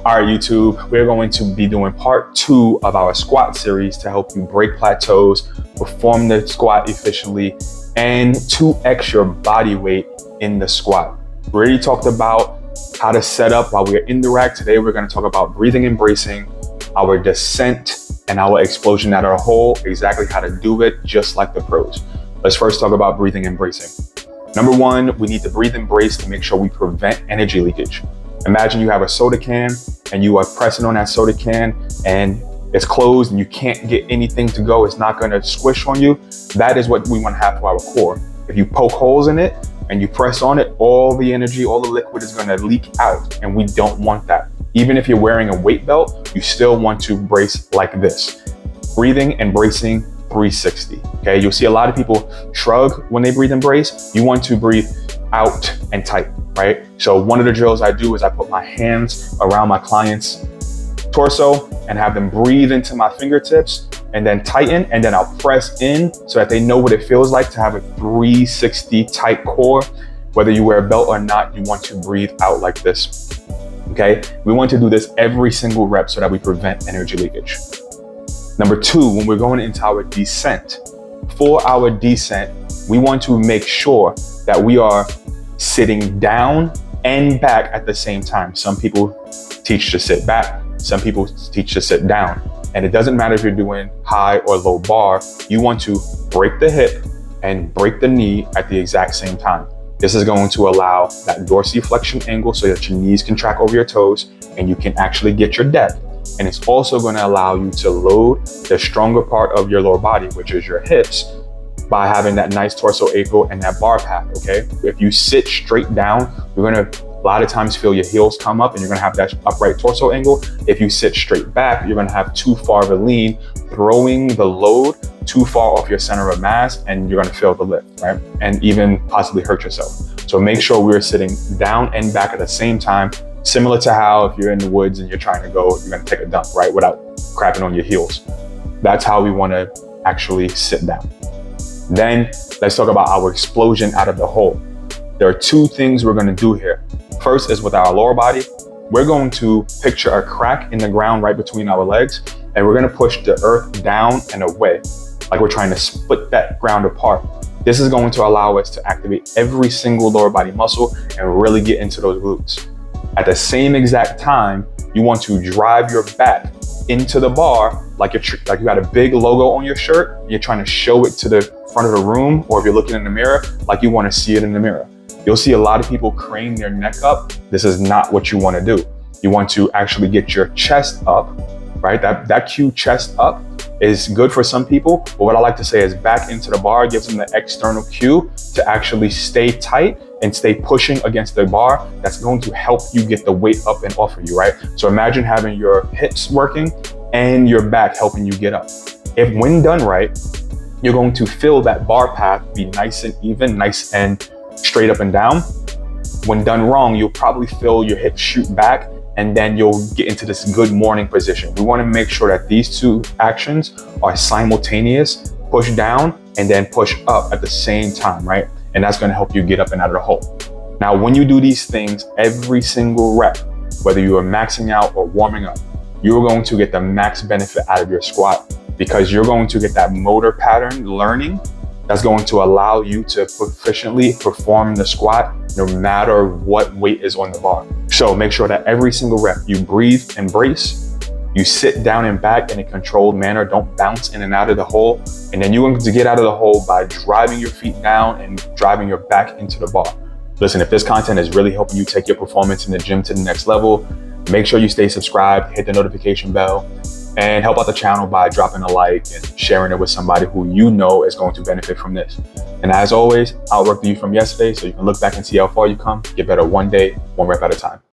All right, YouTube, we're going to be doing part 2 of our squat series to help you break plateaus, perform the squat efficiently, and 2x your body weight in the squat. We already talked about how to set up while we're in the rack. Today, we're going to talk about breathing and bracing, our descent, and our explosion at our hole, exactly how to do it, just like the pros. Let's first talk about breathing and bracing. Number 1, we need to breathe and brace to make sure we prevent energy leakage. Imagine you have a soda can and you are pressing on that soda can and it's closed and you can't get anything to go. It's not going to squish on you. That is what we want to have for our core. If you poke holes in it and you press on it, all the energy, all the liquid is going to leak out, and we don't want that. Even if you're wearing a weight belt, you still want to brace like this. Breathing and bracing 360. Okay, you'll see a lot of people shrug when they breathe and brace. You want to breathe out and tight, right? So one of the drills I do is I put my hands around my client's torso and have them breathe into my fingertips and then tighten, and then I'll press in so that they know what it feels like to have a 360 tight core. Whether you wear a belt or not, you want to breathe out like this. Okay, we want to do this every single rep so that we prevent energy leakage. Number 2, when we're going into our descent, for our descent, we want to make sure that we are sitting down and back at the same time. Some people teach to sit back, some people teach to sit down. And it doesn't matter if you're doing high or low bar, you want to break the hip and break the knee at the exact same time. This is going to allow that dorsiflexion angle so that your knees can track over your toes and you can actually get your depth. And it's also going to allow you to load the stronger part of your lower body, which is your hips, by having that nice torso ankle and that bar path, okay? If you sit straight down, you're gonna a lot of times feel your heels come up and you're gonna have that upright torso angle. If you sit straight back, you're gonna have too far of a lean, throwing the load too far off your center of mass, and you're gonna feel the lift, right? And even possibly hurt yourself. So make sure we're sitting down and back at the same time, similar to how if you're in the woods and you're trying to go, you're gonna take a dump, right? Without crapping on your heels. That's how we wanna actually sit down. Then let's talk about our explosion out of the hole. There are 2 things we're gonna do here. First is with our lower body. We're going to picture a crack in the ground right between our legs, and we're gonna push the earth down and away, like we're trying to split that ground apart. This is going to allow us to activate every single lower body muscle and really get into those glutes. At the same exact time, you want to drive your back into the bar like you got a big logo on your shirt. You're trying to show it to the front of the room, or if you're looking in the mirror, like you want to see it in the mirror. You'll see a lot of people crane their neck up. This is not what you want to do. You want to actually get your chest up, right? That cue chest up is good for some people, but what I like to say is back into the bar gives them the external cue to actually stay tight and stay pushing against the bar. That's going to help you get the weight up and off of you, right? So imagine having your hips working and your back helping you get up. If when done right, you're going to feel that bar path be nice and even, nice and straight up and down. When done wrong, you'll probably feel your hips shoot back, and then you'll get into this good morning position. We want to make sure that these 2 actions are simultaneous, push down and then push up at the same time, right? And that's going to help you get up and out of the hole. Now, when you do these things every single rep, whether you are maxing out or warming up, you're going to get the max benefit out of your squat, because you're going to get that motor pattern learning that's going to allow you to proficiently perform the squat no matter what weight is on the bar. So make sure that every single rep you breathe and brace, you sit down and back in a controlled manner, don't bounce in and out of the hole. And then you're going to get out of the hole by driving your feet down and driving your back into the bar. Listen, if this content is really helping you take your performance in the gym to the next level, make sure you stay subscribed, hit the notification bell, and help out the channel by dropping a like and sharing it with somebody who you know is going to benefit from this. And as always, I'll work with you from yesterday so you can look back and see how far you come, get better one day, one rep at a time.